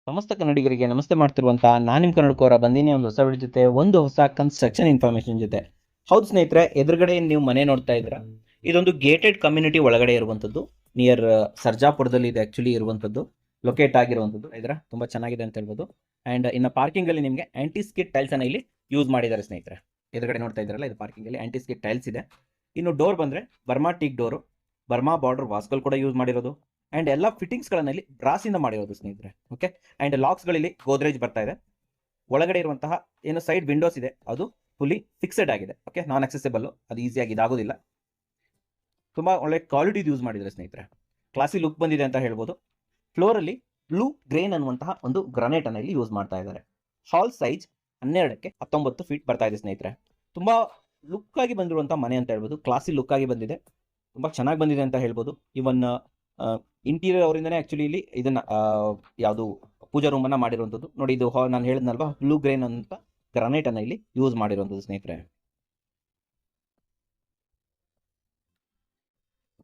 ಸಮಸ್ತ ಕನ್ನಡಿಗರಿಗೆ ನಮಸ್ತೆ ಮಾಡ್ತಿರುವಂತ ನಾನು ನಿಮ್ಮ ಕನ್ನಡಕೋರ ಬಂದಿನಿ ಒಂದು ಹೊಸ ವಿಡಿಯೋ ಜೊತೆ ಒಂದು ಹೊಸ ಕನ್ಸ್ಟ್ರಕ್ಷನ್ ಇನ್ಫಾರ್ಮೇಶನ್ ಜೊತೆ. ಹೌದು ಸ್ನೇಹಿತರೆ, ಎದುರುಗಡೆ ನೀವು ಮನೆ ನೋಡ್ತಾ ಇದ್ದೀರಾ, ಇದೊಂದು ಗೇಟೆಡ್ ಕಮ್ಯುನಿಟಿ ಒಳಗಡೆ ಇರುವಂತದ್ದು. ನಿಯರ್ ಸರ್ಜಾಪುರದಲ್ಲಿ ಇದೆ ಆಕ್ಚುಲಿ ಇರುವಂತದ್ದು, ಲೊಕೇಟ್ ಆಗಿರುವಂತದ್ದು. ಇದರ ತುಂಬಾ ಚೆನ್ನಾಗಿದೆ ಅಂತ ಹೇಳ್ಬೋದು. ಅಂಡ್ ಇನ್ನು ಪಾರ್ಕಿಂಗ್ ಅಲ್ಲಿ ನಿಮಗೆ ಆಂಟಿ ಸ್ಕಿಡ್ ಟೈಲ್ಸ್ ಅನ್ನ ಇಲ್ಲಿ ಯೂಸ್ ಮಾಡಿದ್ದಾರೆ ಸ್ನೇಹಿತರೆ. ಎದುರುಗಡೆ ನೋಡ್ತಾ ಇದ್ರಲ್ಲ, ಇದು ಪಾರ್ಕಿಂಗ್ ಅಲ್ಲಿ ಆಂಟಿ ಸ್ಕಿಡ್ ಟೈಲ್ಸ್ ಇದೆ. ಇನ್ನು ಡೋರ್ ಬಂದ್ರೆ Burma teak door, Burma border ವಾಸ್ಕಲ್ ಕೂಡ ಯೂಸ್ ಮಾಡಿರೋದು. ಅಂಡ್ ಎಲ್ಲ ಫಿಟ್ಟಿಂಗ್ಸ್ಗಳನ್ನ ಇಲ್ಲಿ ಬ್ರಾಸಿಂದ ಮಾಡಿರೋದು ಸ್ನೇಹಿತರೆ. ಓಕೆ, ಅಂಡ್ ಲಾಕ್ಸ್ಗಳಲ್ಲಿ ಗೋದ್ರೇಜ್ ಬರ್ತಾ ಇದೆ. ಒಳಗಡೆ ಇರುವಂತಹ ಏನು ಸೈಡ್ ವಿಂಡೋಸ್ ಇದೆ ಅದು ಫುಲ್ಲಿ ಫಿಕ್ಸೆಡ್ ಆಗಿದೆ. ಓಕೆ, ನಾನ್ ಅಕ್ಸೆಸಿಬಲ್, ಅದು ಈಸಿಯಾಗಿ ಇದಾಗೋದಿಲ್ಲ. ತುಂಬಾ ಒಳ್ಳೆ ಕ್ವಾಲಿಟಿ ಯೂಸ್ ಮಾಡಿದ್ದಾರೆ ಸ್ನೇಹಿತರೆ. ಕ್ಲಾಸಿ ಲುಕ್ ಬಂದಿದೆ ಅಂತ ಹೇಳ್ಬೋದು. ಫ್ಲೋರ್ ಅಲ್ಲಿ ಬ್ಲೂ ಗ್ರೇನ್ ಅನ್ನುವಂತಹ ಒಂದು ಗ್ರಾನೈಟ್ ಅನ್ನ ಇಲ್ಲಿ ಯೂಸ್ ಮಾಡ್ತಾ ಇದ್ದಾರೆ. ಹಾಲ್ ಸೈಜ್ 12ಕ್ಕೆ 19 ಫೀಟ್ ಬರ್ತಾ ಇದೆ ಸ್ನೇಹಿತರೆ. ತುಂಬಾ ಲುಕ್ ಆಗಿ ಬಂದಿರುವಂತಹ ಮನೆ ಅಂತ ಹೇಳ್ಬೋದು. ಕ್ಲಾಸಿ ಲುಕ್ ಆಗಿ ಬಂದಿದೆ, ತುಂಬಾ ಚೆನ್ನಾಗಿ ಬಂದಿದೆ ಅಂತ ಹೇಳ್ಬೋದು. ಇವನ್ ಇಂಟೀರಿಯರ್ ಅವರಿಂದನೇ ಆಕ್ಚುಲಿ ಇಲ್ಲಿ ಇದನ್ನ ಯಾವುದು ಪೂಜಾ ರೂಮ್ ಅನ್ನ ಮಾಡಿರುವಂತದ್ದು ನೋಡಿ. ಇದು ನಾನು ಹೇಳಿದ್ನಲ್ವಾ, ಬ್ಲೂ ಗ್ರೇನ್ ಅಂತ ಗ್ರಾನೈಟ್ ಅನ್ನ ಇಲ್ಲಿ ಯೂಸ್ ಮಾಡಿರುವಂತದ್ದು ಸ್ನೇಹಿತರೆ.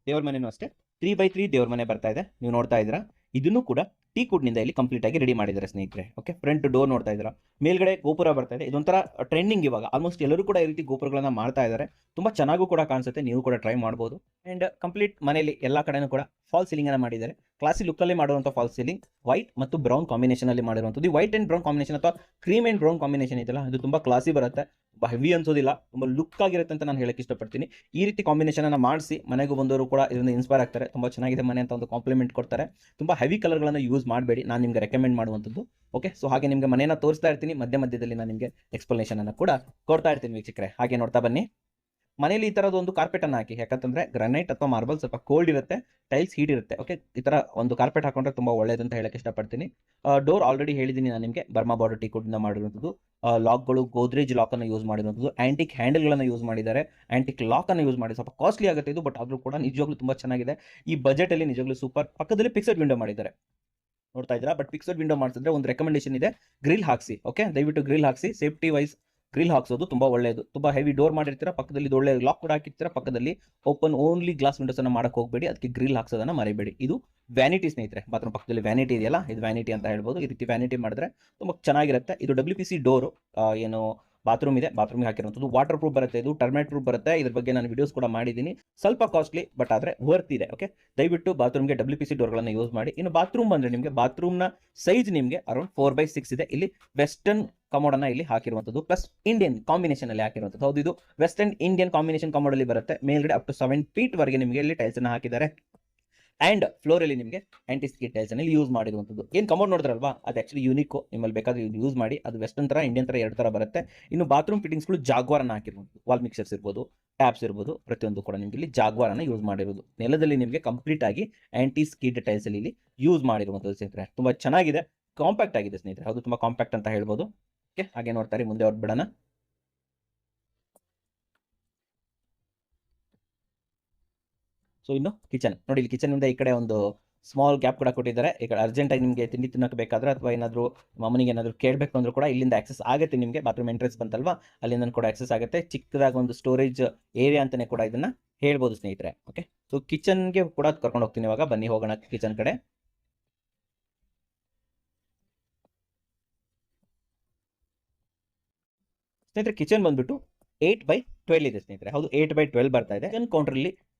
ದೇವ್ರ ಮನೆನೂ ಅಷ್ಟೇ 3x3 ದೇವ್ರ ಮನೆ ಬರ್ತಾ ಇದೆ, ನೀವು ನೋಡ್ತಾ ಇದ್ದೀರಾ. ಇದನ್ನು ಕೂಡ ಟೀ ಕುಡ್ನಿಂದ ಇಲ್ಲಿ ಕಂಪ್ಲೀಟ್ ಆಗಿ ರೆಡಿ ಮಾಡಿದ್ದಾರೆ ಸ್ನೇಹಿತರೆ. ಓಕೆ, ಫ್ರಂಟ್ ಡೋರ್ ನೋಡ್ತಾ ಇದ್ದೀರಾ, ಮೇಲ್ಗಡೆ ಗೋಪುರ ಬರ್ತಾ ಇದೆ. ಇದೊಂಥರ ಟ್ರೆಂಡಿಂಗ್ ಇವಾಗ, ಆಲ್ಮೋಸ್ಟ್ ಎಲ್ಲರೂ ಕೂಡ ಈ ರೀತಿ ಗೋಪುರಗಳನ್ನ ಮಾಡ್ತಾ ಇದ್ದಾರೆ. ತುಂಬಾ ಚೆನ್ನಾಗೂ ಕೂಡ ಕಾಣಿಸುತ್ತೆ, ನೀವು ಕೂಡ ಟ್ರೈ ಮಾಡಬಹುದು. ಅಂಡ್ ಕಂಪ್ಲೀಟ್ ಮನೆಯಲ್ಲಿ ಎಲ್ಲಾ ಕಡೆನೂ ಕೂಡ ಫಾಲ್ ಸೀಲಿಂಗ್ ಅನ್ನ ಮಾಡಿದ್ದಾರೆ. ಕ್ಲಾಸಿ ಲುಕ್ ಅಲ್ಲಿ ಮಾಡುವಂತ ಫಾಲ್ ಸೀಲಿಂಗ್ ವೈಟ್ ಮತ್ತು ಬ್ರೌನ್ ಕಾಂಬಿನೇಷನ್ ಅಲ್ಲಿ ಮಾಡಿರುವಂತದ್ದು. ವೈಟ್ ಅಂಡ್ ಬ್ರೌನ್ ಕಾಂಬಿನೇಷನ್ ಅಥವಾ ಕ್ರೀಮ್ ಅಂಡ್ ಬ್ರೌನ್ ಕಾಂಬಿನೇಷನ್ ಇದೆಲ್ಲ, ಅದು ತುಂಬಾ ಕ್ಲಾಸಿ ಬರುತ್ತೆ, ತುಂಬಾ ಹೆವಿ ಅನ್ಸೋದಿಲ್ಲ, ತುಂಬಾ ಲುಕ್ ಆಗಿರುತ್ತೆ ಅಂತ ನಾನು ಹೇಳಕ್ ಇಷ್ಟಪಡ್ತೀನಿ. ಈ ರೀತಿ ಕಾಂಬಿನೇಷನ್ ಅನ್ನ ಮಾಡಿಸಿ ಮನೆಗೂ ಬಂದವರು ಕೂಡ ಇದರಿಂದ ಇನ್ಸ್ಪೈರ್ ಆಗ್ತಾರೆ, ತುಂಬಾ ಚೆನ್ನಾಗಿದೆ ಮನೆ ಅಂತ ಒಂದು ಕಾಂಪ್ಲಿಮೆಂಟ್ ಕೊಡ್ತಾರೆ. ತುಂಬಾ ಹೆವಿ ಕಲರ್ಗಳನ್ನು ಯೂಸ್ ಮಾಡಬೇಡಿ, ನಾನು ನಿಮಗೆ ರೆಕಮೆಂಡ್ ಮಾಡುವಂಥದ್ದು. ಓಕೆ, ಸೊ ಹಾಗೆ ನಿಮಗೆ ಮನೆಯನ್ನು ತೋರಿಸ್ತಾ ಇರ್ತೀನಿ, ಮಧ್ಯದಲ್ಲಿ ನಾನು ನಿಮಗೆ ಎಕ್ಸ್ಪ್ಲನೇಷನ್ ಅನ್ನು ಕೂಡ ಕೊಡ್ತಾ ಇರ್ತೀನಿ ವೀಕ್ಷಕರೇ. ಹಾಗೆ ನೋಡ್ತಾ ಬನ್ನಿ. ಮನೇಲಿ ಈ ತರದ ಒಂದು ಕಾರ್ಪೆಟ್ ಅನ್ನ ಹಾಕಿ, ಯಾಕಂತಂದ್ರೆ ಗ್ರಾನೈಟ್ ಅಥವಾ ಮಾರ್ಬಲ್ ಸ್ವಲ್ಪ ಕೋಲ್ಡ್ ಇರುತ್ತೆ, ಟೈಲ್ಸ್ ಹೀಟ್ ಇರುತ್ತೆ. ಓಕೆ, ಈ ತರ ಒಂದು ಕಾರ್ಪೆಟ್ ಹಾಕೊಂಡ್ರೆ ತುಂಬಾ ಒಳ್ಳೇದು ಅಂತ ಹೇಳಕ್ ಇಷ್ಟಪಡ್ತೀನಿ. ಡೋರ್ ಆಲ್ರೆಡಿ ಹೇಳಿದ್ದೀನಿ ನಾನು ನಿಮಗೆ, ಬರ್ಮಾ ಬಾರ್ಡರ್ ಟೀ ಕುಡ್ನಿಂದ ಮಾಡಿರುವಂಥದ್ದು. ಲಾಕ್ಗಳು ಗೋದ್ರೇಜ್ ಲಾಕ್ ಅನ್ನು ಯೂಸ್ ಮಾಡಿರುವಂಥದ್ದು. ಆಂಟಿಕ್ ಹ್ಯಾಂಡಲ್ಗಳನ್ನು ಯೂಸ್ ಮಾಡಿದ್ದಾರೆ, ಆಂಟಿಕ್ ಲಾಕ್ ಅನ್ನು ಯೂಸ್ ಮಾಡಿ. ಸ್ವಲ್ಪ ಕಾಸ್ಟ್ಲಿ ಆಗುತ್ತೆ ಇದು, ಬಟ್ ಆದ್ರೂ ಕೂಡ ನಿಜವಾಗ್ಲೂ ತುಂಬಾ ಚೆನ್ನಾಗಿದೆ. ಈ ಬಜೆಟ್ ಅಲ್ಲಿ ನಿಜವಾಗ್ಲೂ ಸೂಪರ್. ಪಕ್ಕದಲ್ಲಿ ಫಿಕ್ಸೆಡ್ ವಿಂಡೋ ಮಾಡಿದ್ದಾರೆ, ನೋಡ್ತಾ ಇದ್ದೀರಾ. ಬಟ್ ಫಿಕ್ಸೆಡ್ ವಿಂಡೋ ಮಾಡಿಸಿದ್ರೆ ಒಂದು ರೆಕಮೆಂಡೇಶನ್ ಇದೆ, ಗ್ರಿಲ್ ಹಾಕ್ಸಿ. ಓಕೆ, ದಯವಿಟ್ಟು ಗ್ರಿಲ್ ಹಾಕ್ಸಿ, ಸೇಫ್ಟಿ ವೈಸ್ ಗ್ರಿಲ್ ಹಾಕ್ಸೋದು ತುಂಬಾ ಒಳ್ಳೆಯದು. ತುಂಬಾ ಹೆವಿ ಡೋರ್ ಮಾಡಿರ್ತೀರಾ, ಪಕ್ಕದಲ್ಲಿ ಒಳ್ಳೆ ಲಾಕ್ ಕೂಡ ಹಾಕಿರ್ತೀರಾ, ಪಕ್ಕದಲ್ಲಿ ಓಪನ್ ಓನ್ಲಿ ಗ್ಲಾಸ್ ವಿಂಡೋಸ್ ಅನ್ನ ಮಾಡಕ್ ಹೋಗಬೇಡಿ, ಅದಕ್ಕೆ ಗ್ರಿಲ್ ಹಾಕ್ಸೋದನ್ನ ಮರಿಬೇಡಿ. ಇದು ವ್ಯಾನಿಟಿ ಸ್ನೇಹಿತರೆ, ಬಾತ್ರೂಮ್ ಪಕ್ಕದಲ್ಲಿ ವ್ಯಾನಿಟಿ ಇದೆಯಲ್ಲ, ಇದು ವ್ಯಾನಿಟಿ ಅಂತ ಹೇಳ್ಬೋದು. ಈ ರೀತಿ ವ್ಯಾನಿಟಿ ಮಾಡಿದ್ರೆ ತುಂಬಾ ಚೆನ್ನಾಗಿರುತ್ತೆ. ಇದು WPC ಡೋರು, ಏನು ಬಾತ್ರೂಮ್ ಇದೆ, ಬಾತ್ರೂಮ್ಗೆ ಹಾಕಿರುವಂಥದ್ದು. ವಾಟರ್ ಪ್ರೂಫ್ ಬರುತ್ತೆ, ಇದು ಟರ್ಮೈಟ್ ಪ್ರೂಫ್ ಬರುತ್ತೆ. ಇದ್ರ ಬಗ್ಗೆ ನಾನು ವಿಡಿಯೋಸ್ ಕೂಡ ಮಾಡಿದ್ದೀನಿ. ಸ್ವಲ್ಪ ಕಾಸ್ಟ್ಲಿ, ಬಟ್ ಆದ್ರೆ ವರ್ತ್ ಇದೆ. ಓಕೆ, ದಯವಿಟ್ಟು ಬಾತ್ರೂಮ್ಗೆ WPC ಡೋರ್ಗಳನ್ನು ಯೂಸ್ ಮಾಡಿ. ಇನ್ನು ಬಾತ್ರೂಮ್ ಬಂದ್ರೆ ನಿಮಗೆ ಬಾತ್ರೂಮ್ನ ಸೈಜ್ ನಿಮಗೆ ಅರೌಂಡ್ 4x6 ಇದೆ. ಇಲ್ಲಿ ವೆಸ್ಟರ್ನ್ ಕಮೋಡ್ ಅನ್ನ ಇಲ್ಲಿ ಹಾಕಿರುವಂಥದ್ದು, ಪ್ಲಸ್ ಇಂಡಿಯನ್ ಕಾಂಬಿನೇಷನ್ ಅಲ್ಲಿ ಹಾಕಿರುವಂಥದ್ದು. ಹೌದು, ಇದು ವೆಸ್ಟರ್ನ್ ಇಂಡಿಯನ್ ಕಾಂಬಿನೇಷನ್ ಕಮೋಡ್ ಅಲ್ಲಿ ಬರುತ್ತೆ. ಮೇಲ್ಗಡೆ ಅಪ್ ಟು 7 ಫೀಟ್ ವರೆಗೆ ನಿಮಗೆ ಇಲ್ಲಿ ಟೈಲ್ಸ್ ಅನ್ನ ಹಾಕಿದ್ದಾರೆ. ಅಂಡ್ ಫ್ಲೋರ್ ಅಲ್ಲಿ ನಿಮಗೆ ಆಂಟಿ ಸ್ಕಿಡ್ ಟೈಲ್ಸ್ ಅನ್ನು ಯೂಸ್ ಮಾಡಿರುವಂಥದ್ದು. ಏನು ಕಮೋಡ್ ನೋಡಿದ್ರಲ್ವಾ, ಅದು ಆಕ್ಚುಲಿ ಯೂನಿಕ್, ನಿಮ್ಮಲ್ಲಿ ಬೇಕಾದ್ರೆ ಯೂಸ್ ಮಾಡಿ. ಅದು ವೆಸ್ಟರ್ನ್ ತರ ಇಂಡಿಯನ್ ತರ ಎರಡು ತರ ಬರುತ್ತೆ. ಇನ್ನು ಬಾತ್ರೂಮ್ ಫಿಟ್ಟಿಂಗ್ಸ್ಗಳು ಜಾಗ್ವಾರ್ ಅನ್ನ ಹಾಕಿರುವಂಥದ್ದು. ವಾಲ್ ಮಿಕ್ಸರ್ಸ್ ಇರ್ಬೋದು, ಟ್ಯಾಪ್ಸ್ ಇರ್ಬೋದು, ಪ್ರತಿಯೊಂದು ಕೂಡ ನಿಮಗೆ ಇಲ್ಲಿ ಜಾಗ್ವಾರ್ ಅನ್ನ ಯೂಸ್ ಮಾಡಿರೋದು. ನೆಲದಲ್ಲಿ ನಿಮಗೆ ಕಂಪ್ಲೀಟ್ ಆಗಿ ಆಂಟಿ ಸ್ಕಿಡ್ ಟೈಲ್ಸ್ ಅಲ್ಲಿ ಇಲ್ಲಿ ಯೂಸ್ ಮಾಡಿರುವಂಥದ್ದು ಸ್ನೇಹಿತರೆ. ತುಂಬಾ ಚೆನ್ನಾಗಿದೆ, ಕಾಂಪ್ಯಾಕ್ಟ್ ಆಗಿದೆ ಸ್ನೇಹಿತರೆ. ಅದು ತುಂಬಾ ಕಾಂಪ್ಯಾಕ್ಟ್ ಅಂತ ಹೇಳ್ಬೋದು. ಓಕೆ, ಹಾಗೆ ನೋಡ್ತಾರೆ, ಮುಂದೆ ಅವ್ರು ಬಿಡೋಣ. ಸೊ ಇನ್ನು ಕಿಚನ್ ನೋಡಿ, ಇಲ್ಲಿ ಕಿಚನ್ ಇಂದ ಈ ಕಡೆ ಒಂದು ಸ್ಮಾಲ್ ಗ್ಯಾಪ್ ಕೂಡ ಕೊಟ್ಟಿದ್ದಾರೆ. ಈ ಕಡೆ ಅರ್ಜೆಂಟ್ ಆಗಿ ನಿಮಗೆ ತಿಂಡಿ ತಿನ್ನಕ್ಕೆ ಬೇಕಾದ್ರೆ, ಅಥವಾ ಏನಾದರೂ ಮಮ್ಮನಿಗೆ ಏನಾದರೂ ಕೇಳಬೇಕು ಅಂದ್ರೂ ಕೂಡ ಇಲ್ಲಿಂದ ಆಕ್ಸೆಸ್ ಆಗುತ್ತೆ ನಿಮಗೆ. ಬಾತ್ರೂಮ್ ಎಂಟ್ರೆನ್ಸ್ ಬಂತಲ್ವಾ, ಅಲ್ಲಿಂದ ಕೂಡ ಆಕ್ಸೆಸ್ ಆಗುತ್ತೆ. ಚಿಕ್ಕದಾಗಿ ಒಂದು ಸ್ಟೋರೇಜ್ ಏರಿಯಾ ಅಂತಾನೆ ಕೂಡ ಇದನ್ನ ಹೇಳ್ಬೋದು ಸ್ನೇಹಿತರೆ. ಓಕೆ, ಸೊ ಕಿಚನ್ಗೆ ಕೂಡ ಕರ್ಕೊಂಡು ಹೋಗ್ತೀನಿ ಇವಾಗ. ಬನ್ನಿ ಹೋಗೋಣ ಕಿಚನ್ ಕಡೆ. ಸ್ನೇಹಿತರೆ, ಕಿಚನ್ ಬಂದ್ಬಿಟ್ಟು 8x12 ಇದೆ ಸ್ನೇಹಿತರೆ. ಹೌದು, 8x12 ಬರ್ತಾ ಇದೆ. ಕಿಚನ್ ಕೌಂಟರ್ ಅಲ್ಲಿ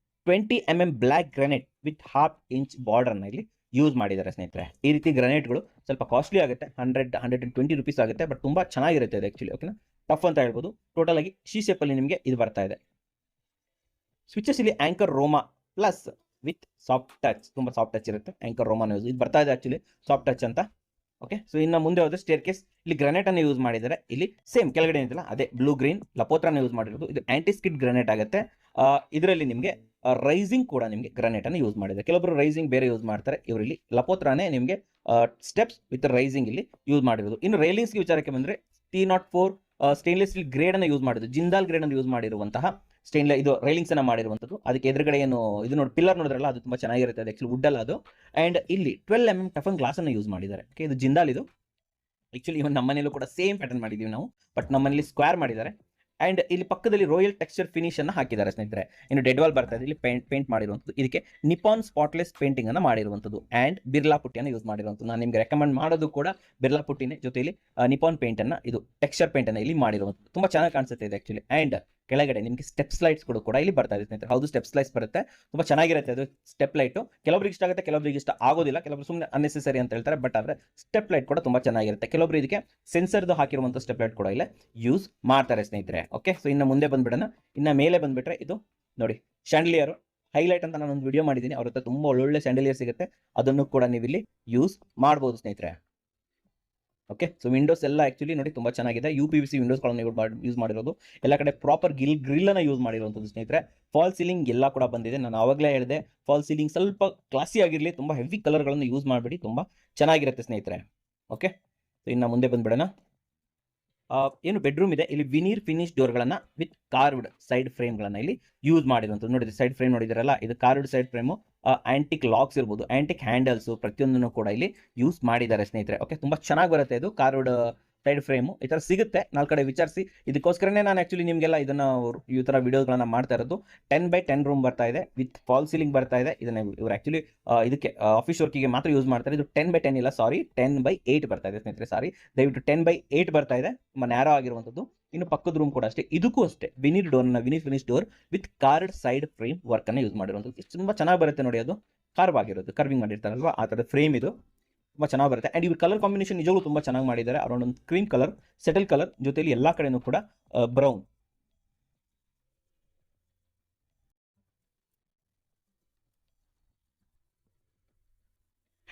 20 mm black granite with ½ inch border ನ ಇಲ್ಲಿ ಯೂಸ್ ಮಾಡಿದ್ದಾರೆ ಸ್ನೇಹಿತರೆ. ಈ ರೀತಿ ಗ್ರಾನೈಟ್ಗಳು ಸ್ವಲ್ಪ ಕಾಸ್ಟ್ಲಿ ಆಗುತ್ತೆ, 100-120 ರುಪೀಸ್ ಆಗುತ್ತೆ, ಬಟ್ ತುಂಬಾ ಚೆನ್ನಾಗಿರುತ್ತೆ ಇದು ಆಕ್ಚುಲಿ. ಓಕೆನಾ, ಟಫ್ ಅಂತ ಹೇಳ್ಬೋದು. ಟೋಟಲ್ ಆಗಿ ಶೀ ಶೇಪ್ ಅಲ್ಲಿ ನಿಮಗೆ ಇದು ಬರ್ತಾ ಇದೆ. ಸ್ವಿಚಸ್ ಇಲ್ಲಿ anchor ರೋಮಾ plus with soft touch, ತುಂಬಾ ಸಾಫ್ಟ್ ಟಚ್ ಇರುತ್ತೆ. ಆಂಕರ್ ರೋಮಾ ಯೂಸ್ ಇದು ಬರ್ತಾ ಇದೆ ಆಕ್ಚುಲಿ, ಸಾಫ್ಟ್ ಟಚ್ ಅಂತ. ಓಕೆ, ಸೊ ಇನ್ನು ಮುಂದೆ ಹೋದ್ರೆ ಸ್ಟೇರ್ ಕೇಸ್, ಇಲ್ಲಿ ಗ್ರಾನೈಟ್ ಅನ್ನು ಯೂಸ್ ಮಾಡಿದ್ದಾರೆ. ಇಲ್ಲಿ ಸೇಮ್ ಕೆಳಗಡೆ ಏನಿಲ್ಲ ಅದೇ ಬ್ಲೂ ಗ್ರೀನ್ ಲಪೋತ್ರನ ಯೂಸ್ ಮಾಡಿರೋದು. ಇದು ಆಂಟಿ ಸ್ಕಿಡ್ ಗ್ರಾನೈಟ್ ಆಗುತ್ತೆ. ಇದರಲ್ಲಿ ನಿಮಗೆ ರೈಸಿಂಗ್ ಕೂಡ ನಿಮಗೆ ಗ್ರಾನೈಟ್ ಅನ್ನು ಯೂಸ್ ಮಾಡಿದ್ದಾರೆ. ಕೆಲವೊಬ್ಬರು ರೈಸಿಂಗ್ ಬೇರೆ ಯೂಸ್ ಮಾಡ್ತಾರೆ, ಇವರಲ್ಲಿ ಲಪೋತ್ರನೇ ನಿಮಗೆ ಸ್ಟೆಪ್ಸ್ ವಿತ್ ರೈಸಿಂಗ್ ಇಲ್ಲಿ ಯೂಸ್ ಮಾಡಿರೋದು. ಇನ್ನು ರೈಲಿಂಗ್ಸ್ ವಿಚಾರಕ್ಕೆ ಬಂದ್ರೆ T04 ಸ್ಟೇನ್ಲೆಸ್ ಸ್ಟೀಲ್ ಗ್ರೇಡ್ ಅನ್ನು ಯೂಸ್ ಮಾಡಿದ್ದು, ಜಿಂದಾಲ್ ಗ್ರೇಡ್ ಅನ್ನು ಯೂಸ್ ಮಾಡಿರುವಂತಹ ಇದು ರೈಲಿಂಗ್ಸ್ ಅನ್ನ ಮಾಡಿರುವಂತದ್ದು. ಅದಕ್ಕೆ ಎದುರುಗಡೆ ಏನು ಇದು ನೋಡಿ, ಪಿಲ್ಲರ್ ನೋಡಿದ್ರಲ್ಲ, ಅದು ತುಂಬಾ ಚೆನ್ನಾಗಿರುತ್ತೆ. ಅದು ಆಕ್ಚುಲಿ ವುಡ್ ಅಲ್ಲ ಅದು. ಅಂಡ್ ಇಲ್ಲಿ 12 mm ಟಫನ್ ಗ್ಲಾಸ್ ಅನ್ನು ಯೂಸ್ ಮಾಡಿದ್ದಾರೆ. ಇದು ಜಿಂದಾಲ್ ಇದು. ಆಕ್ಚುಲಿ ಇವನ್ ನಮ್ಮ ಮನೇಲೂ ಕೂಡ ಸೇಮ್ ಪ್ಯಾಟರ್ನ್ ಮಾಡಿದೀವಿ ನಾವು, ಬಟ್ ನಮ್ಮ ಮನೇಲಿ ಸ್ಕ್ವೇರ್ ಮಾಡಿದ್ದಾರೆ. ಅಂಡ್ ಇಲ್ಲಿ ಪಕ್ಕದಲ್ಲಿ ರಾಯಲ್ ಟೆಕ್ಸ್ಚರ್ ಫಿನಿಶ್ ಅನ್ನ ಹಾಕಿದ್ದಾರೆ ಸ್ನೇಹಿತರೆ. ಇನ್ನು ಡೆಡ್ ವಾಲ್ ಬರ್ತಾ ಇದೆ, ಇಲ್ಲಿ ಪೇಂಟ್ ಮಾಡಿರುವಂಥದ್ದು. ಇದಕ್ಕೆ ನಿಪಾನ್ ಸ್ಪಾಟ್ಲೆಸ್ ಪೇಂಟಿಂಗ್ ಅನ್ನ ಮಾಡಿರುವಂಥದ್ದು ಅಂಡ್ ಬಿರ್ಲಾ ಪುಟ್ಟಿಯನ್ನು ಯೂಸ್ ಮಾಡಿರುವಂಥದ್ದು. ನಾನು ನಿಮಗೆ ರೆಕಮೆಂಡ್ ಮಾಡೋದು ಕೂಡ ಬಿರ್ಲಾ ಪುಟ್ಟಿನೇ, ಜೊತೆಯಲ್ಲಿ ನಿಪಾನ್ ಪೇಂಟ್ ಅನ್ನ, ಇದು ಟೆಕ್ಸ್ಚರ್ ಪೇಂಟ್ ಅನ್ನ ಇಲ್ಲಿ ಮಾಡಿರುವಂಥದ್ದು. ತುಂಬಾ ಚೆನ್ನಾಗಿ ಕಾಣಿಸುತ್ತೆ ಇದೆ ಆಕ್ಚುಲಿ. ಅಂಡ್ ಕೆಳಗಡೆ ನಿಮಗೆ ಸ್ಟೆಪ್ ಸ್ಲೈಡ್ಸ್ ಕೂಡ ಇಲ್ಲಿ ಬರ್ತಾ ಇದೆ ಸ್ನೇಹಿತರೆ. ಹೌದು, ಸ್ಟೆಪ್ ಸ್ಲೈಡ್ಸ್ ಬರುತ್ತೆ, ತುಂಬಾ ಚೆನ್ನಾಗಿರುತ್ತೆ ಅದು ಸ್ಟೆಪ್ ಲೈಟ್. ಕೆಲವರಿಗೆ ಇಷ್ಟ ಆಗುತ್ತೆ, ಕೆಲವರಿಗೆ ಇಷ್ಟ ಆಗೋದಿಲ್ಲ, ಕೆಲವರು ಸುಮ್ಮನೆ ಅನ್ನೆಸೆಸರಿ ಅಂತ ಹೇಳ್ತಾರೆ. ಬಟ್ ಆದ್ರೆ ಸ್ಟೆಪ್ ಲೈಟ್ ಕೂಡ ತುಂಬಾ ಚೆನ್ನಾಗಿರುತ್ತೆ. ಕೆಲವೊಬ್ರು ಇದಕ್ಕೆ ಸೆನ್ಸರ್ದು ಹಾಕಿರುವಂಥ ಸ್ಟೆಪ್ ಲೈಟ್ ಕೂಡ ಇಲ್ಲ ಯೂಸ್ ಮಾಡ್ತಾರೆ ಸ್ನೇಹಿತರೆ. ಓಕೆ, ಸೊ ಇನ್ನು ಮುಂದೆ ಬಂದ್ಬಿಡೋಣ. ಇನ್ನು ಮೇಲೆ ಬಂದ್ಬಿಟ್ರೆ ಇದು ನೋಡಿ ಶಾಂಡ್ಲಿಯರ್ ಹೈಲೈಟ್ ಅಂತ ನಾನು ಒಂದು ವಿಡಿಯೋ ಮಾಡಿದ್ದೀನಿ. ಅವ್ರ ಹತ್ರ ತುಂಬಾ ಒಳ್ಳೊಳ್ಳೆ ಸ್ಯಾಂಡಲಿಯರ್ ಸಿಗುತ್ತೆ, ಅದನ್ನು ಕೂಡ ನೀವು ಇಲ್ಲಿ ಯೂಸ್ ಮಾಡ್ಬೋದು ಸ್ನೇಹಿತರೆ. ಓಕೆ, ಸೊ ವಿಂಡೋಸ್ ಎಲ್ಲ ಆಕ್ಚುಲಿ ನೋಡಿ ತುಂಬಾ ಚೆನ್ನಾಗಿದೆ. UPVC ವಿಂಡೋಸ್ಗಳನ್ನು ಯೂಸ್ ಮಾಡಿರೋದು, ಎಲ್ಲ ಕಡೆ ಪ್ರಾಪರ್ ಗ್ರಿಲ್ ಅನ್ನ ಯೂಸ್ ಮಾಡಿರುವಂಥದ್ದು ಸ್ನೇಹಿತರೆ. ಫಾಲ್ ಸೀಲಿಂಗ್ ಎಲ್ಲ ಕೂಡ ಬಂದಿದೆ. ನಾನು ಆವಾಗಲೇ ಹೇಳಿದೆ, ಫಾಲ್ ಸೀಲಿಂಗ್ ಸ್ವಲ್ಪ ಕ್ಲಾಸಿ ಆಗಿರಲಿ, ತುಂಬಾ ಹೆವಿ ಕಲರ್ಗಳನ್ನು ಯೂಸ್ ಮಾಡಬೇಡಿ, ತುಂಬಾ ಚೆನ್ನಾಗಿರುತ್ತೆ ಸ್ನೇಹಿತರೆ. ಓಕೆ, ಸೊ ಇನ್ನು ಮುಂದೆ ಬಂದ್ಬಿಡೋಣ. ಏನು ಬೆಡ್ರೂಮ್ ಇದೆ, ಇಲ್ಲಿ ವಿನೀರ್ ಫಿನಿಶ್ ಡೋರ್ಗಳನ್ನ ವಿತ್ ಕಾರ್ವ್ಡ್ ಸೈಡ್ ಫ್ರೇಮ್ಗಳನ್ನ ಇಲ್ಲಿ ಯೂಸ್ ಮಾಡಿರುವಂಥದ್ದು. ನೋಡಿದ್ರೆ ಸೈಡ್ ಫ್ರೇಮ್ ನೋಡಿದ್ರಲ್ಲ, ಇದು carved side frame, antique locks ಇರ್ಬೋದು, ಆಂಟಿಕ್ ಹ್ಯಾಂಡಲ್ಸ್ ಪ್ರತಿಯೊಂದನ್ನು ಕೂಡ ಇಲ್ಲಿ ಯೂಸ್ ಮಾಡಿದ್ದಾರೆ ಸ್ನೇಹಿತರೆ. ಓಕೆ, ತುಂಬಾ ಚೆನ್ನಾಗಿ ಬರುತ್ತೆ ಇದು ಕಾರ್ವ್ಡ್ ಸೈಡ್ ಫ್ರೇಮು. ಈ ಥರ ಸಿಗುತ್ತೆ, 4 ಕಡೆ ವಿಚಾರಿಸಿ. ಇದಕ್ಕೋಸ್ಕರನೇ ನಾನು ಆಕ್ಚುಲಿ ನಿಮಗೆಲ್ಲ ಇದನ್ನ ಈ ಥರ ವಿಡಿಯೋಗಳನ್ನ ಮಾಡ್ತಾ ಇರೋದು. 10x10 ರೂಮ್ ಬರ್ತಾ ಇದೆ, ವಿತ್ ಫಾಲ್ ಸೀಲಿಂಗ್ ಬರ್ತಾ ಇದೆ. ಇದನ್ನ ಇವರು ಆಕ್ಚುಲಿ ಇದಕ್ಕೆ ಆಫೀಸ್ ವರ್ಕಿಗೆ ಮಾತ್ರ ಯೂಸ್ ಮಾಡ್ತಾರೆ. ಇದು 10x10 ಇಲ್ಲ, ಸಾರಿ 10x8 ಬರ್ತಾ ಇದೆ ಸ್ನೇಹಿತರೆ. ಸಾರಿ, ದಯವಿಟ್ಟು 10x8 ಬರ್ತಾ ಇದೆ, ನ್ಯಾರೋ ಆಗಿರುವಂಥದ್ದು. ಇನ್ನು ಪಕ್ಕದ ರೂಮ್ ಕೂಡ ಅಷ್ಟೇ, ಇದಕ್ಕೂ ಅಷ್ಟೇ veneer finish door with card side frame work ಅನ್ನ ಯೂಸ್ ಮಾಡಿರುವಂಥದ್ದು. ತುಂಬಾ ಚೆನ್ನಾಗಿ ಬರುತ್ತೆ ನೋಡಿ, ಅದು ಕಾರ್ವ್ ಆಗಿರೋದು, ಕರ್ವಿಂಗ್ ಮಾಡಿರ್ತಾರಲ್ವಾ ಆ ಥರದ ಫ್ರೇಮ್ ಇದು. ತುಂಬಾ ಚೆನ್ನಾಗಿ ಬರುತ್ತೆ. ಅಂಡ್ ಇವ್ರ ಕಲರ್ ಕಾಂಬಿನೇಷನ್ ನಿಜವಾಗ್ಲೂ ತುಂಬಾ ಚೆನ್ನಾಗಿ ಮಾಡಿದ್ದಾರೆ. ಅರೌಂಡ್ ಒಂದು ಕ್ರೀಮ್ ಕಲರ್, ಸೆಟಲ್ ಕಲರ್, ಜೊತೆಲಿ ಎಲ್ಲಾ ಕಡೆನೂ ಕೂಡ ಬ್ರೌನ್.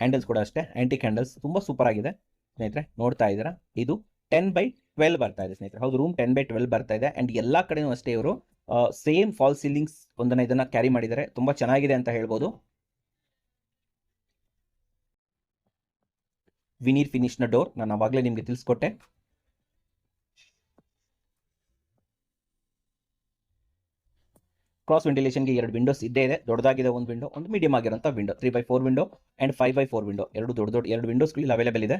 ಹ್ಯಾಂಡಲ್ಸ್ ಕೂಡ ಅಷ್ಟೇ ಆಂಟಿಕ್ ಹ್ಯಾಂಡಲ್ಸ್, ತುಂಬಾ ಸೂಪರ್ ಆಗಿದೆ ಸ್ನೇಹಿತರೆ. ನೋಡ್ತಾ ಇದ್ದೀರಾ, ಇದು 10x12 ಬರ್ತಾ ಇದೆ ಸ್ನೇಹಿತರೆ. ಹೌದು, ರೂಮ್ 10x12 ಬರ್ತಾ ಇದೆ. ಅಂಡ್ ಎಲ್ಲಾ ಕಡೆನೂ ಅಷ್ಟೇ ಇವರು ಸೇಮ್ ಫಾಲ್ ಸೀಲಿಂಗ್ಸ್ ಒಂದನ್ನ ಇದನ್ನ ಕ್ಯಾರಿ ಮಾಡಿದ್ದಾರೆ. ತುಂಬಾ ಚೆನ್ನಾಗಿದೆ ಅಂತ ಹೇಳ್ಬೋದು. ವಿನೀರ್ ಫಿನಿಶ್ ನ ಡೋರ್ ನಾನು ಅವಾಗಲೇ ನಿಮಗೆ ತಿಳಿಸ್ಕೊಟ್ಟೆ. ಕ್ರಾಸ್ ವೆಂಟಿಲೇಷನ್ಗೆ 2 ವಿಂಡೋಸ್ ಇದ್ದೇ ಇದೆ. ದೊಡ್ಡದಾಗಿದೆ ಒಂದು ವಿಂಡೋ, ಒಂದು ಮೀಡಿಯಂ ಆಗಿರುವಂಥ window, 3x4 window and 5x4 window, ಎರಡು ದೊಡ್ಡ 2 ವಿಂಡೋಸ್ಗಳು ಅವೈಲೇಬಲ್ ಇದೆ.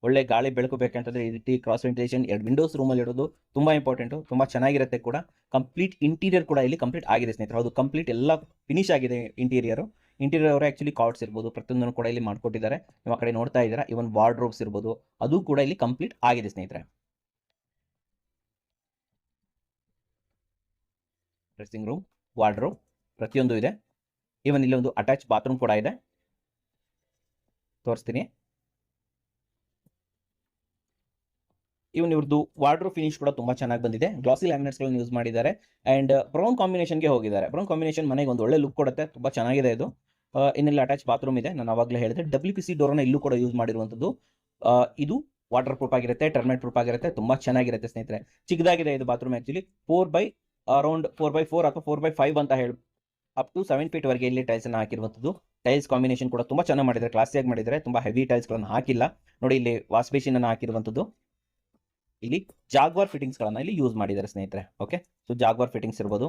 ಒಳ್ಳೆ ಗಾಳಿ ಬೆಳಕು ಬೇಕಂತಂದ್ರೆ ಈ ರೀತಿ ಕ್ರಾಸ್ ವೆಂಟಿಲೇಷನ್ 2 ವಿಂಡೋಸ್ ರೂಮಲ್ಲಿ ಇಡೋದು ತುಂಬಾ ಇಂಪಾರ್ಟೆಂಟು, ತುಂಬಾ ಚೆನ್ನಾಗಿರುತ್ತೆ ಕೂಡ. ಕಂಪ್ಲೀಟ್ ಇಂಟೀರಿಯರ್ ಕೂಡ ಇಲ್ಲಿ ಕಂಪ್ಲೀಟ್ ಆಗಿದೆ ಸ್ನೇಹಿತರೆ. ಹೌದು, ಕಂಪ್ಲೀಟ್ ಎಲ್ಲ ಫಿನಿಶ್ ಆಗಿದೆ ಇಂಟೀರಿಯರ್ ಅವರು ಆಕ್ಚುಲಿ ಕಾರ್ಡ್ಸ್ ಇರ್ಬೋದು, ಪ್ರತಿಯೊಂದನ್ನು ಕೂಡ ಇಲ್ಲಿ ಮಾಡ್ಕೊಟ್ಟಿದ್ದಾರೆ. ನೀವು ಆ ಕಡೆ ನೋಡ್ತಾ ಇದ್ದೀರಾ, ಇವನ್ ವಾರ್ಡ್ರೋಬ್ಸ್ ಇರ್ಬೋದು, ಅದು ಕೂಡ ಇಲ್ಲಿ ಕಂಪ್ಲೀಟ್ ಆಗಿದೆ ಸ್ನೇಹಿತರೆ. ಡ್ರೆಸ್ಸಿಂಗ್ ರೂಮ್, ವಾರ್ಡ್ರೋಬ್ ಪ್ರತಿಯೊಂದು ಇದೆ. ಇವನ್ ಇಲ್ಲಿ ಒಂದು ಅಟ್ಯಾಚ್ ಬಾತ್ರೂಮ್ ಕೂಡ ಇದೆ, ತೋರಿಸ್ತೀನಿ. ಇವನ್ ಇವ್ರದ್ದು ವಾರ್ಡ್ರೋಬ್ ಫಿನಿಶ್ ಕೂಡ ತುಂಬಾ ಚೆನ್ನಾಗಿ ಬಂದಿದೆ. ಗ್ಲಾಸಿ ಲ್ಯಾಮಿನೇಟ್ಸ್ಗಳನ್ನು ಯೂಸ್ ಮಾಡಿದ್ದಾರೆ ಅಂಡ್ ಬ್ರೌನ್ ಕಾಂಬಿನೇಷನ್ಗೆ ಹೋಗಿದ್ದಾರೆ. ಬ್ರೌನ್ ಕಾಂಬಿನೇಷನ್ ಮನೆಗೆ ಒಂದು ಒಳ್ಳೆ ಲುಕ್ ಕೊಡುತ್ತೆ, ತುಂಬಾ ಚೆನ್ನಾಗಿದೆ ಇದು. ಇನ್ನೆಲ್ಲ ಅಟ್ಯಾಚ್ ಬಾತ್ರೂಮ್ ಇದೆ, ನಾನು ಅವಾಗಲೇ ಹೇಳಿದೆ. WPC ಡೋರ್ನ ಇಲ್ಲೂ ಕೂಡ ಯೂಸ್ ಮಾಡಿರುವಂಥದ್ದು. ಇದು ವಾಟರ್ ಪ್ರೂಫ್ ಆಗಿರುತ್ತೆ, ಟರ್ಮೈಟ್ ಪ್ರೂಫ್ ಆಗಿರುತ್ತೆ, ತುಂಬಾ ಚೆನ್ನಾಗಿರುತ್ತೆ ಸ್ನೇಹಿತರೆ. ಚಿಕ್ಕದಾಗಿದೆ ಇದು ಬಾತ್ರೂಮ್ ಆಕ್ಚುಲಿ. 4x4 ಅಥವಾ 4x5 ಅಂತ ಹೇಳಿ ಅಪ್ ಟು 7 ಫೀಟ್ ವರೆಗೆ ಇಲ್ಲಿ ಟೈಲ್ಸ್ ಅನ್ನು ಹಾಕಿರುವಂಥದ್ದು. ಟೈಲ್ಸ್ ಕಾಂಬಿನೇಷನ್ ಕೂಡ ತುಂಬಾ ಚೆನ್ನಾಗಿ ಮಾಡಿದ್ದಾರೆ, ಕ್ಲಾಸಿಯಾಗಿ ಮಾಡಿದ್ದಾರೆ, ತುಂಬಾ ಹೆವಿ ಟೈಲ್ಸ್ ಗಳನ್ನು ಹಾಕಿಲ್ಲ. ನೋಡಿ, ಇಲ್ಲಿ ವಾಶ್ ಬೇಸಿನ್ ಅನ್ನು ಹಾಕಿರುವಂಥದ್ದು. ಇಲ್ಲಿ ಜಾಗ್ವಾರ್ ಫಿಟ್ಟಿಂಗ್ಸ್ ಗಳನ್ನ ಇಲ್ಲಿ ಯೂಸ್ ಮಾಡಿದ್ದಾರೆ ಸ್ನೇಹಿತರೆ. ಓಕೆ, ಸೊ ಜಾಗ್ವಾರ್ ಫಿಟ್ಟಿಂಗ್ಸ್ ಇರ್ಬೋದು,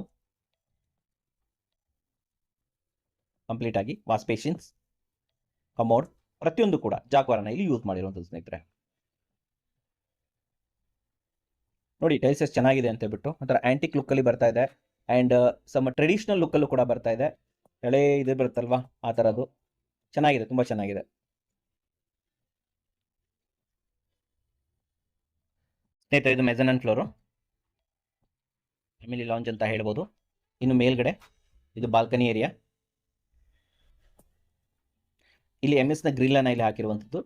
ಕಂಪ್ಲೀಟ್ ಆಗಿ ವಾಶ್ ಬೇಸಿನ್ಸ್, ಕಮೋಡ್ ಪ್ರತಿಯೊಂದು ಕೂಡ ಜಾಗ್ವಾರ್ ಅನ್ನ ಇಲ್ಲಿ ಯೂಸ್ ಮಾಡಿರುವಂಥದ್ದು ಸ್ನೇಹಿತರೆ. ನೋಡಿ ಟೈಲ್ಸ್ ಎಷ್ಟು ಚೆನ್ನಾಗಿದೆ ಅಂತ ಹೇಳ್ಬಿಟ್ಟು, ಒಂಥರ ಆಂಟಿಕ್ ಲುಕ್ ಅಲ್ಲಿ ಬರ್ತಾ ಇದೆ ಅಂಡ್ ಸಮ್ ಟ್ರೆಡಿಷನಲ್ ಲುಕ್ ಅಲ್ಲೂ ಕೂಡ ಬರ್ತಾ ಇದೆ. ಹಳೆ ಇದು ಬರುತ್ತಲ್ವಾ ಆ ತರದ್ದು, ಚೆನ್ನಾಗಿದೆ, ತುಂಬಾ ಚೆನ್ನಾಗಿದೆ. ಸ್ನೇಹಿತರೆ, ಇದು ಮೆಜನನ್ ಫ್ಲೋರು, ಫ್ಯಾಮಿಲಿ ಲಾಂಜ್ ಅಂತ ಹೇಳ್ಬೋದು. ಇನ್ನು ಮೇಲ್ಗಡೆ ಇದು ಬಾಲ್ಕನಿ ಏರಿಯಾ. ಇಲ್ಲಿ MS ನ ಗ್ರಿಲ್ ಅನ್ನ ಇಲ್ಲಿ ಹಾಕಿರುವಂಥದ್ದು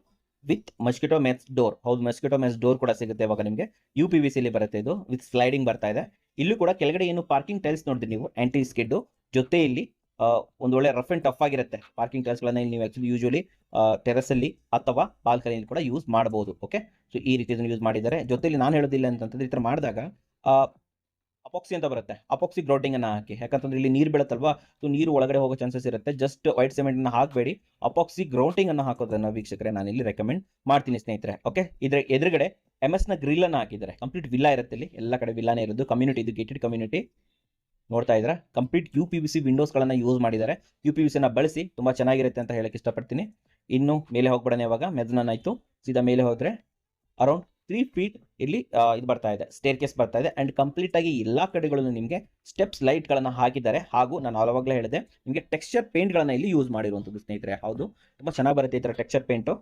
ವಿತ್ ಮಸ್ಕಿಟೋ ಮೆಸ್ ಡೋರ್. ಹೌದು, ಮಸ್ಕಿಟೋ ಮೆಸ್ ಡೋರ್ ಕೂಡ ಸಿಗುತ್ತೆ ಇವಾಗ ನಿಮಗೆ. UPVC ಅಲ್ಲಿ ಬರುತ್ತೆ ಇದು, ವಿತ್ ಸ್ಲೈಡಿಂಗ್ ಬರ್ತಾ ಇದೆ. ಇಲ್ಲೂ ಕೂಡ ಕೆಳಗಡೆ ಏನು ಪಾರ್ಕಿಂಗ್ ಟೈಲ್ಸ್ ನೋಡಿದ್ರಿ ನೀವು, ಆಂಟಿ ಸ್ಕಿಡ್ ಜೊತೆ ಇಲ್ಲಿ ಒಂದು ಒಳ್ಳೆ ರಫ್ ಅಂಡ್ ಟಫ್ ಆಗಿರುತ್ತೆ. ಪಾರ್ಕಿಂಗ್ ಟೈಲ್ಸ್ ಗಳನ್ನ ನೀವು ಆಕ್ಚುಲಿ ಯೂಶುವಲಿ ಟೆರೆಸ್ ಅಲ್ಲಿ ಅಥವಾ ಬಾಲ್ಕನಿಯಲ್ಲಿ ಕೂಡ ಯೂಸ್ ಮಾಡಬಹುದು. ಓಕೆ, ಸೊ ಈ ರೀತಿ ಯೂಸ್ ಮಾಡಿದ್ದಾರೆ. ಜೊತೆಲಿ ನಾನು ಹೇಳೋದಿಲ್ಲ ಅಂತಂದ್ರೆ, ಈ ತರ ಮಾಡಿದಾಗ ಅಪಾಕ್ಸಿ ಅಂತ ಬರುತ್ತೆ, ಅಪಾಕ್ಸಿ ಗ್ರೌಟಿಂಗ್ ಅನ್ನ ಹಾಕಿ. ಯಾಕಂತಂದ್ರೆ ಇಲ್ಲಿ ನೀರು ಬೀಳುತ್ತಲ್ವಾ, ಸೊ ನೀರು ಒಳಗಡೆ ಹೋಗೋ ಚಾನ್ಸಸ್ ಇರುತ್ತೆ. ಜಸ್ಟ್ ವೈಟ್ ಸಿಮೆಂಟ್ ಅನ್ನ ಹಾಕಬೇಡಿ, ಅಪಾಕ್ಸಿ ಗ್ರೌಟಿಂಗ್ ಅನ್ನ ಹಾಕೋದನ್ನ ವೀಕ್ಷಕರೇ ನಾನು ಇಲ್ಲಿ ರೆಕಮೆಂಡ್ ಮಾಡ್ತೀನಿ ಸ್ನೇಹಿತರೆ. ಓಕೆ, ಇದ್ರ ಎದುರುಗಡೆ MS ನ ಗ್ರಿಲ್ ಅನ್ನ ಹಾಕಿದ್ದಾರೆ. ಕಂಪ್ಲೀಟ್ ವಿಲ್ಲಾ ಇರುತ್ತೆ, ಇಲ್ಲಿ ಎಲ್ಲ ಕಡೆ ವಿಲ್ಲಾನೇ ಇರೋದು. ಕಮ್ಯುನಿಟಿ, ಇದು ಗೇಟೆಡ್ ಕಮ್ಯುನಿಟಿ. ನೋಡ್ತಾ ಇದ್ರೆ ಕಂಪ್ಲೀಟ್ UPVC ವಿಂಡೋಸ್ ಗಳನ್ನ ಯೂಸ್ ಮಾಡಿದ್ದಾರೆ. UPVC ನ ಬಳಸಿ ತುಂಬಾ ಚೆನ್ನಾಗಿರುತ್ತೆ ಅಂತ ಹೇಳಕ್ ಇಷ್ಟಪಡ್ತೀನಿ. ಇನ್ನು ಮೇಲೆ ಹೋಗ್ಬಿಡೋಣ. ಇವಾಗ ಮೆಜನನ್ ಆಯ್ತು, ಸೀದಾ ಮೇಲೆ ಹೋದ್ರೆ ಅರೌಂಡ್ 3 ಫೀಟ್ ಇಲ್ಲಿ ಇದು ಬರ್ತಾ ಇದೆ, ಸ್ಟೇರ್ ಕೇಸ್ ಬರ್ತಾ ಇದೆ. ಅಂಡ್ ಕಂಪ್ಲೀಟ್ ಆಗಿ ಎಲ್ಲಾ ಕಡೆಗಳಲ್ಲೂ ನಿಮಗೆ ಸ್ಟೆಪ್ಸ್ ಲೈಟ್ ಗಳನ್ನ ಹಾಕಿದ್ದಾರೆ. ಹಾಗೂ ನಾನು ಆವಾಗಲೇ ಹೇಳಿದೆ ನಿಮಗೆ ಟೆಕ್ಸ್ಚರ್ ಪೇಂಟ್ ಗಳನ್ನ ಇಲ್ಲಿ ಯೂಸ್ ಮಾಡಿರುವಂತದ್ದು ಸ್ನೇಹಿತರೆ. ಹೌದು, ತುಂಬಾ ಚೆನ್ನಾಗಿ ಬರುತ್ತೆ ಈ ತರ ಟೆಕ್ಸ್ಚರ್ ಪೇಂಟ್.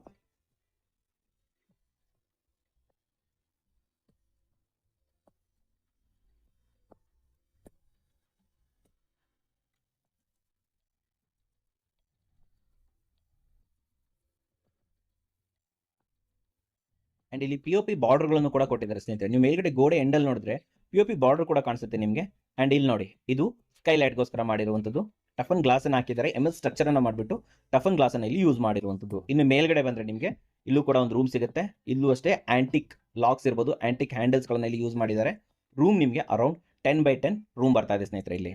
ಅಂಡ್ ಇಲ್ಲಿ POP ಬಾರ್ಡರ್ ಗಳನ್ನು ಕೂಡ ಕೊಟ್ಟಿದ್ದಾರೆ ಸ್ನೇಹಿತರೆ. ನೀವು ಮೇಲ್ಗಡೆ ಗೋಡೆ ಎಂಡಲ್ ನೋಡಿದ್ರೆ POP ಬಾರ್ಡರ್ ಕೂಡ ಕಾಣಿಸುತ್ತೆ ನಿಮಗೆ. ಅಂಡ್ ಇಲ್ಲಿ ನೋಡಿ, ಇದು ಸ್ಕೈಲೈಟ್ ಗೋಸ್ಕರ ಮಾಡಿರುವಂತದ್ದು. ಟಫನ್ ಗ್ಲಾಸ್ ಅನ್ನು ಹಾಕಿದ್ದಾರೆ, MS ಸ್ಟ್ರಕ್ಚರ್ ಅನ್ನ ಮಾಡಿಬಿಟ್ಟು ಟಫನ್ ಗ್ಲಾಸ್ ಅನ್ನ ಇಲ್ಲಿ ಯೂಸ್ ಮಾಡಿರುವಂತದ್ದು. ಇನ್ನು ಮೇಲ್ಗಡೆ ಬಂದ್ರೆ ನಿಮಗೆ ಇಲ್ಲೂ ಕೂಡ ಒಂದು ರೂಮ್ ಸಿಗುತ್ತೆ. ಇಲ್ಲೂ ಅಷ್ಟೇ ಆಂಟಿಕ್ ಲಾಕ್ಸ್ ಇರ್ಬೋದು, ಆಂಟಿಕ್ ಹ್ಯಾಂಡಲ್ಸ್ ಗಳನ್ನ ಇಲ್ಲಿ ಯೂಸ್ ಮಾಡಿದ್ದಾರೆ. ರೂಮ್ ನಿಮಗೆ ಅರೌಂಡ್ 10x10 ರೂಮ್ ಬರ್ತಾ ಇದೆ ಸ್ನೇಹಿತರೆ ಇಲ್ಲಿ.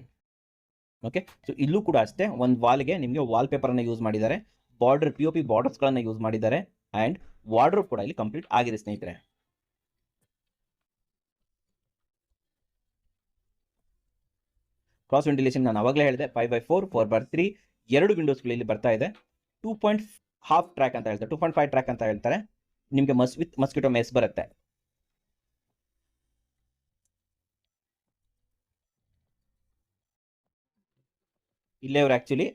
ಓಕೆ, ಸೊ ಇಲ್ಲೂ ಕೂಡ ಅಷ್ಟೇ ಒಂದು ವಾಲ್ಗೆ ನಿಮಗೆ ವಾಲ್ ಪೇಪರ್ ಅನ್ನ ಯೂಸ್ ಮಾಡಿದ್ದಾರೆ. ಬಾರ್ಡರ್ POP ಬಾರ್ಡರ್ಸ್ ಗಳನ್ನ ಯೂಸ್ ಮಾಡಿದ್ದಾರೆ. ಅಂಡ್ ವಾರ್ಡ್ರೋಬ್ ಕೂಡ ಇಲ್ಲಿ ಕಂಪ್ಲೀಟ್ ಆಗಿದೆ ಸ್ನೇಹಿತರೆ. ಕ್ರಾಸ್ ವೆಂಟಿಲೇಷನ್ ನಾನು ಅವಾಗಲೇ ಹೇಳಿದೆ, 5x4 4x3 ಎರಡು ವಿಂಡೋಸ್ಗಳು ಇಲ್ಲಿ ಬರ್ತಾ ಇದೆ. 2.5 ಟ್ರ್ಯಾಕ್ ಅಂತ ಹೇಳ್ತಾರೆ, 2.5 ಟ್ರ್ಯಾಕ್ ಅಂತ ಹೇಳ್ತಾರೆ. ನಿಮಗೆ ವಿತ್ ಮಸ್ಕಿಟೋ ಮೆಸ್ ಬರುತ್ತೆ. ಇಲ್ಲೇ ಅವರು ಆಕ್ಚುಲಿ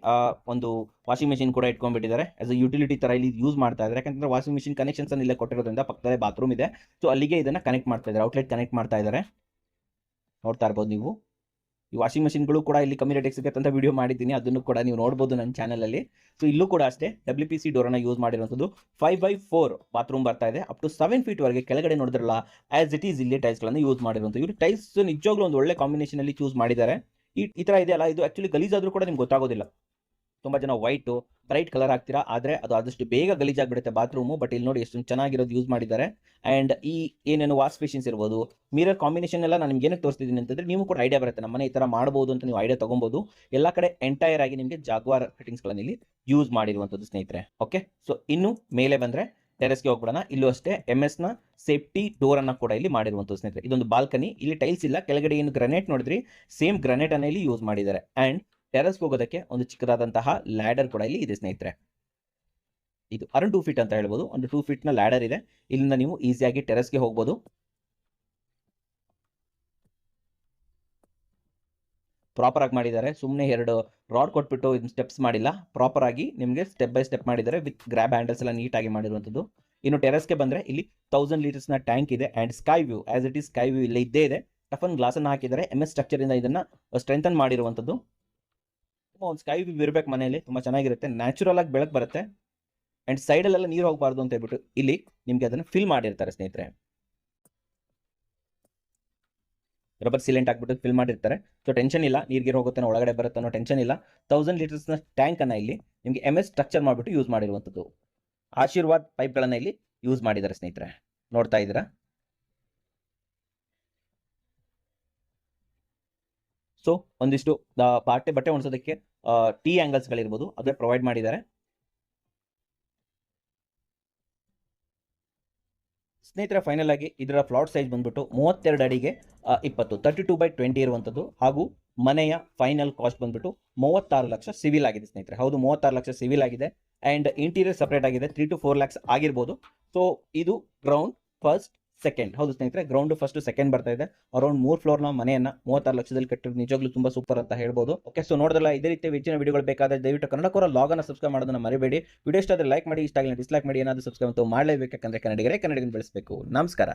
ಒಂದು ವಾಷಿಂಗ್ ಮೆಷಿನ್ ಕೂಡ ಇಟ್ಕೊಂಡ್ಬಿಟ್ಟಿದ್ದಾರೆ. ಆಸ್ ಅ ಯುಟಿಲಿಟಿ ತರ ಇಲ್ಲಿ ಯೂಸ್ ಮಾಡ್ತಾ ಇದ್ದಾರೆ. ಯಾಕಂದ್ರೆ ವಾಷಿಂಗ್ ಮೆಷಿನ್ ಕನೆಕ್ಷನ್ಸ್ ಅನ್ನು ಇಲ್ಲೇ ಕೊಟ್ಟಿರೋದ್ರಿಂದ ಪಕ್ಕದಲ್ಲೇ ಬಾತ್ರೂಮ್ ಇದೆ. ಸೊ ಅಲ್ಲಿಗೆ ಇದನ್ನ ಕನೆಕ್ಟ್ ಮಾಡ್ತಾ ಇದ್ದಾರೆ, ಔಟ್ಲೆಟ್ ಕನೆಕ್ಟ್ ಮಾಡ್ತಾ ಇದ್ದಾರೆ. ನೋಡ್ತಾ ಇರ್ಬೋದು ನೀವು. ಈ ವಾಷಿಂಗ್ ಮೆಷಿನ್ಗಳು ಕೂಡ ಇಲ್ಲಿ ಕಮ್ಮಿ ರೇಟಿಗೆ ಸಿಗುತ್ತೆ ಅಂತ ವಿಡಿಯೋ ಮಾಡಿದ್ದೀನಿ, ಅದನ್ನು ಕೂಡ ನೀವು ನೋಡ್ಬೋದು ನನ್ನ ಚಾನಲಲ್ಲಿ. ಸೊ ಇಲ್ಲೂ ಕೂಡ ಅಷ್ಟೇ WPC ಡೋರನ್ನು ಯೂಸ್ ಮಾಡಿರುವಂಥದ್ದು. 5x4 ಬಾತ್ರೂಮ್ ಬರ್ತಾ ಇದೆ. ಅಪ್ ಟು 7 ಫೀಟ್ ವರೆಗೆ ಕೆಳಗಡೆ ನೋಡಿದ್ರಲ್ಲ, ಆಸ್ ಇಟ್ ಈಸ್ ಇಲ್ಲಿ ಟೈಲ್ಸ್ಗಳನ್ನು ಯೂಸ್ ಮಾಡಿರುವಂಥದ್ದು. ಇವರು ಟೈಲ್ಸ್ ನಿಜವಾಗ್ಲೂ ಒಂದು ಒಳ್ಳೆ ಕಾಂಬಿನೇಷನ್ ಅಲ್ಲಿ ಚೂಸ್ ಮಾಡಿದ್ದಾರೆ. ಈ ತರ ಇದೆಯಲ್ಲ, ಇದು ಆಕ್ಚುಲಿ ಗಲೀಜಾದ್ರೂ ಕೂಡ ನಿಮ್ಗೆ ಗೊತ್ತಾಗೋದಿಲ್ಲ. ತುಂಬಾ ಜನ ವೈಟ್ ಬ್ರೈಟ್ ಕಲರ್ ಹಾಕ್ತೀರಾ, ಆದ್ರೆ ಅದು ಆದಷ್ಟು ಬೇಗ ಗಲೀಜಾಗ್ಬಿಡುತ್ತೆ ಬಾತ್ರೂಮು. ಬಟ್ ಇಲ್ಲಿ ನೋಡಿ ಎಷ್ಟು ಚೆನ್ನಾಗಿರೋದು ಯೂಸ್ ಮಾಡಿದ್ದಾರೆ. ಅಂಡ್ ಈ ಏನೇನು ವಾಶ್ ಬೇಸಿನ್ಸ್ ಇರ್ಬೋದು, ಮಿರರ್ ಕಾಂಬಿನೇಷನ್ ಎಲ್ಲ ನಾನು ನಿಮ್ಗೆ ಏನಕ್ಕೆ ತೋರಿಸ್ತಿದ್ದೀನಿ ಅಂತಂದ್ರೆ ನೀವು ಕೂಡ ಐಡಿಯಾ ಬರುತ್ತೆ, ನಮ್ಮನೆ ಈ ತರ ಮಾಡಬಹುದು ಅಂತ ನೀವು ಐಡಿಯಾ ತಗೊಬಹುದು. ಎಲ್ಲ ಕಡೆ ಎಂಟೈರ್ ಆಗಿ ನಿಮಗೆ ಜಾಗ್ವಾರ್ ಫಿಟ್ಟಿಂಗ್ಸ್ ಗಳನ್ನ ಇಲ್ಲಿ ಯೂಸ್ ಮಾಡಿರುವಂತದ್ದು ಸ್ನೇಹಿತರೆ. ಓಕೆ, ಸೊ ಇನ್ನು ಮೇಲೆ ಬಂದ್ರೆ ಟೆರೆಸ್ಗೆ ಹೋಗ್ಬಿಡೋಣ. ಇಲ್ಲೂ ಅಷ್ಟೇ MS ನ ಸೇಫ್ಟಿ ಡೋರ್ ಅನ್ನ ಕೂಡ ಇಲ್ಲಿ ಮಾಡಿರುವಂತದ್ದು ಸ್ನೇಹಿತರೆ. ಇದೊಂದು ಬಾಲ್ಕನಿ, ಇಲ್ಲಿ ಟೈಲ್ಸ್ ಇಲ್ಲ, ಕೆಳಗಡೆ ಏನು ಗ್ರಾನೈಟ್ ನೋಡಿದ್ರಿ ಸೇಮ್ ಗ್ರಾನೈಟ್ ಅನ್ನ ಇಲ್ಲಿ ಯೂಸ್ ಮಾಡಿದ್ದಾರೆ. ಅಂಡ್ ಟೆರೆಸ್ಗೆ ಹೋಗೋದಕ್ಕೆ ಒಂದು ಚಿಕ್ಕದಾದಂತಹ ಲ್ಯಾಡರ್ ಕೂಡ ಇಲ್ಲಿ ಇದೆ ಸ್ನೇಹಿತರೆ. ಇದು ಅರೌಂಡ್ 2 ಫೀಟ್ ಅಂತ ಹೇಳ್ಬೋದು. ಒಂದು 2 ಫೀಟ್ ನ ಲ್ಯಾಡರ್ ಇದೆ. ಇಲ್ಲಿಂದ ನೀವು ಈಸಿಯಾಗಿ ಟೆರೆಸ್ಗೆ ಹೋಗ್ಬೋದು. ಪ್ರಾಪರ್ ಆಗಿ ಮಾಡಿದ್ದಾರೆ, ಸುಮ್ಮನೆ 2 ರಾಡ್ ಕೊಟ್ಬಿಟ್ಟು ಇದನ್ನ ಸ್ಟೆಪ್ಸ್ ಮಾಡಿಲ್ಲ. ಪ್ರಾಪರ್ ಆಗಿ ನಿಮಗೆ ಸ್ಟೆಪ್ ಬೈ ಸ್ಟೆಪ್ ಮಾಡಿದ್ದಾರೆ, ವಿತ್ ಗ್ರಾಬ್ ಹ್ಯಾಂಡಲ್ಸ್ ಎಲ್ಲ ನೀಟಾಗಿ ಮಾಡಿರುವಂಥದ್ದು. ಇನ್ನು ಟೆರೆಸ್ಗೆ ಬಂದ್ರೆ ಇಲ್ಲಿ 1000 ಲೀಟರ್ಸ್ ನ ಟ್ಯಾಂಕ್ ಇದೆ. And sky view, as it is sky view ಇಲ್ಲಿ ಇದ್ದೇ ಇದೆ. ಟಫನ್ ಗ್ಲಾಸ್ ಅನ್ನು ಹಾಕಿದ್ದಾರೆ, MS ಸ್ಟ್ರಕ್ಚರ್ ಇಂದ ಇದನ್ನ ಸ್ಟ್ರೆಂಥನ್ ಮಾಡಿರುವಂಥದ್ದು. ಒಂದು ಸ್ಕೈ ವ್ಯೂ ಇರಬೇಕು ಮನೆಯಲ್ಲಿ, ತುಂಬಾ ಚೆನ್ನಾಗಿರುತ್ತೆ. ನ್ಯಾಚುರಲ್ ಆಗಿ ಬೆಳಕು ಬರುತ್ತೆ. ಅಂಡ್ ಸೈಡಲ್ಲೆಲ್ಲ ನೀರು ಹೋಗಬಾರ್ದು ಅಂತ ಹೇಳ್ಬಿಟ್ಟು ಇಲ್ಲಿ ನಿಮ್ಗೆ ಅದನ್ನ ಫಿಲ್ ಮಾಡಿರ್ತಾರೆ ಸ್ನೇಹಿತರೆ. ರಬ್ಬರ್ ಸಿಲೆಂಟ್ ಹಾಕ್ಬಿಟ್ಟು ಫಿಲ್ ಮಾಡಿರ್ತಾರೆ. ಸೊ ಟೆನ್ಷನ್ ಇಲ್ಲ, ನೀರಿಗೆ ಹೋಗುತ್ತೆ ಒಳಗಡೆ ಬರುತ್ತೆ ಅನ್ನೋ ಟೆನ್ಷನ್ ಇಲ್ಲ. 1000 ಲೀಟರ್ಸ್ ನ ಟ್ಯಾಂಕ್ ಅನ್ನ ಇಲ್ಲಿ ನಿಮಗೆ MS ಸ್ಟ್ರಕ್ಚರ್ ಮಾಡಿಬಿಟ್ಟು ಯೂಸ್ ಮಾಡಿರುವಂಥದ್ದು. ಆಶೀರ್ವಾದ್ ಪೈಪ್ ಗಳನ್ನ ಇಲ್ಲಿ ಯೂಸ್ ಮಾಡಿದ್ದಾರೆ ಸ್ನೇಹಿತರೆ, ನೋಡ್ತಾ ಇದ್ದೀರಾ. ಸೊ ಒಂದಿಷ್ಟು ಬಟ್ಟೆ ಒಣಸೋದಕ್ಕೆ T ಆಂಗಲ್ಸ್ ಗಳಿರ್ಬೋದು, ಅದೇ ಪ್ರೊವೈಡ್ ಮಾಡಿದ್ದಾರೆ ಸ್ನೇಹಿತರೆ. ಫೈನಲ್ ಆಗಿ ಇದರ ಫ್ಲಾಟ್ ಸೈಜ್ ಬಂದ್ಬಿಟ್ಟು 32 ಅಡಿಗೆ 20, 32x20 ಇರುವಂಥದ್ದು. ಹಾಗೂ ಮನೆಯ ಫೈನಲ್ ಕಾಸ್ಟ್ ಬಂದ್ಬಿಟ್ಟು 36 ಲಕ್ಷ ಸಿವಿಲ್ ಆಗಿದೆ ಸ್ನೇಹಿತರೆ. ಹೌದು, 36 ಲಕ್ಷ ಸಿವಿಲ್ ಆಗಿದೆ. ಅಂಡ್ ಇಂಟೀರಿಯರ್ ಸಪರೇಟ್ ಆಗಿದೆ, 3 to 4 lakhs ಆಗಿರ್ಬೋದು. ಸೊ ಇದು ಗ್ರೌಂಡ್ ಫಸ್ಟ್ ಸೆಕೆಂಡ್. ಹೌದು ಸ್ನೇಹಿತರೆ, ಗ್ರೌಂಡ್ ಫಸ್ಟ್ ಸೆಕೆಂಡ್ ಬರ್ತಾ ಇದೆ. ಅರೌಂಡ್ 3 ಫ್ಲೋರ್ ನ ಮನೆಯನ್ನ 36 ಲಕ್ಷದಲ್ಲಿ ಕಟ್ಟಿರೋದು ನಿಜವಾಗ್ಲೂ ತುಂಬಾ ಸೂಪರ್ ಅಂತ ಹೇಳ್ಬೋದು. ಓಕೆ, ಸೊ ನೋಡಿದ್ರಲ್ಲ, ಇದೇ ರೀತಿ ಹೆಚ್ಚಿನ ವಿಡಿಯೋಗಳು ಬೇಕಾದ್ರೆ ದಯವಿಟ್ಟು ಕನ್ನಡ ಕೋರ ಲಾಗ್ ಅನ್ನು ಸಬ್ಸ್ಕ್ರೈಬ್ ಮಾಡೋದನ್ನ ಮರಿಬೇಡಿ. ವಿಡಿಯೋ ಇಷ್ಟ ಆದರೆ ಲೈಕ್ ಮಾಡಿ, ಇಷ್ಟ ಆಗಿಲ್ಲ ಡಿಸ್ಲೈಕ್ ಮಾಡಿ. ಏನಾದರೂ ಸಬ್ಸ್ಕ್ರೈಬ್ ಅಂತೂ ಮಾಡಲೇಬೇಕು, ಯಾಕಂದ್ರೆ ಕನ್ನಡಿಗರೇ ಕನ್ನಡಿಗರನ್ನು ಬೆಳೆಸಬೇಕು. ನಮಸ್ಕಾರ.